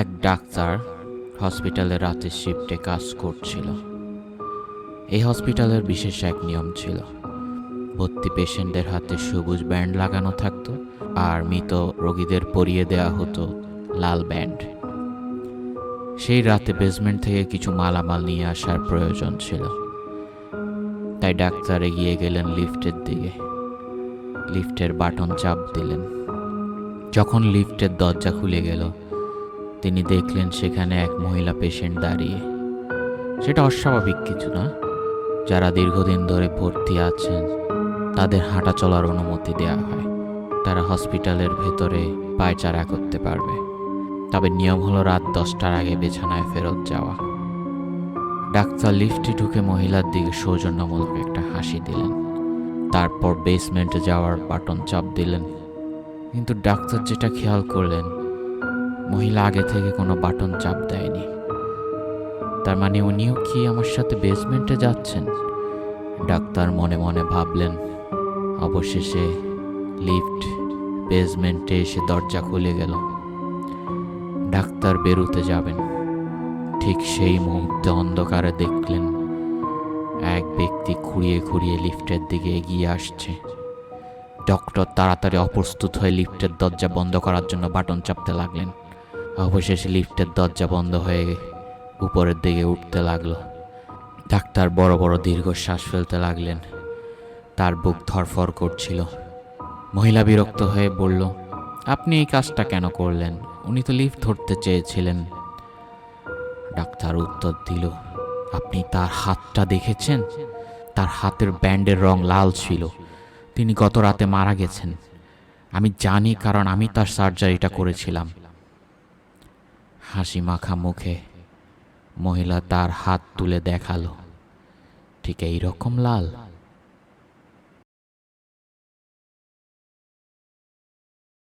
এক ডাক্তার হসপিটালে রাতের শিফটে কাজ করছিল। এই হসপিটালের বিশেষ এক নিয়ম ছিল, ভর্তি পেশেন্টদের হাতে সবুজ ব্যান্ড লাগানো থাকতো আর মৃত রোগীদের পরিয়ে দেওয়া হতো লাল ব্যান্ড। সেই রাতে বেসমেন্ট থেকে কিছু মালামাল নিয়ে আসার প্রয়োজন ছিল, তাই ডাক্তার এগিয়ে গেলেন লিফটের দিকে। লিফটের বাটন চাপ দিলেন। যখন লিফটের দরজা খুলে গেল, তিনি দেখলেন সেখানে এক মহিলা পেশেন্ট দাঁড়িয়ে। সেটা অস্বাভাবিক কিছু না। যারা দীর্ঘদিন ধরে ভর্তি আছেন তাদের হাঁটা চলার অনুমতি দেওয়া হয়, তারা হসপিটালের ভেতরে পায়চারা করতে পারবে। তবে নিয়ম হলো রাত 10টার আগে বিছানায় ফেরত যাওয়া। ডাক্তার লিফটে ঢুকে মহিলার দিকে সৌজন্যমূলক একটা হাসি দিলেন, তারপর বেসমেন্টে যাওয়ার বাটন চাপ দিলেন। কিন্তু ডাক্তার যেটা খেয়াল করলেন, মহিলা আগে থেকে কোনো বাটন চাপ দেয়নি। তার মানে উনিও কি আমার সাথে বেসমেন্টে যাচ্ছেন? ডাক্তার মনে মনে ভাবলেন। অবশেষে লিফট বেসমেন্টে এসে দরজা খুলে গেল। ডাক্তার বেরোতে যাবেন, ঠিক সেই মুহূর্তে অন্ধকারে দেখলেন এক ব্যক্তি খুঁড়িয়ে খুঁড়িয়ে লিফটের দিকে এগিয়ে আসছে। ডক্টর তাড়াতাড়ি অপ্রস্তুত হয়ে লিফটের দরজা বন্ধ করার জন্য বাটন চাপতে লাগলেন। অবশেষে লিফটের দরজা বন্ধ হয়ে উপরের দিকে উঠতে লাগলো। ডাক্তার বড় বড় দীর্ঘশ্বাস ফেলতে লাগলেন। তার বুক ধড়ফড় করছিল। মহিলা বিরক্ত হয়ে বলল, আপনি এই কাজটা কেন করলেন? উনি তো লিফট ধরতে চেয়েছিলেন। ডাক্তার উত্তর দিল, আপনি তার হাতটা দেখেছেন? তার হাতের ব্যান্ডের রং লাল ছিল। তিনি গত রাতে মারা গেছেন। আমি জানি, কারণ আমি তার সার্জারিটা করেছিলাম। হাসি মাখা মুখে মহিলা তার হাত তুলে দেখালো, ঠিক এই রকম লাল।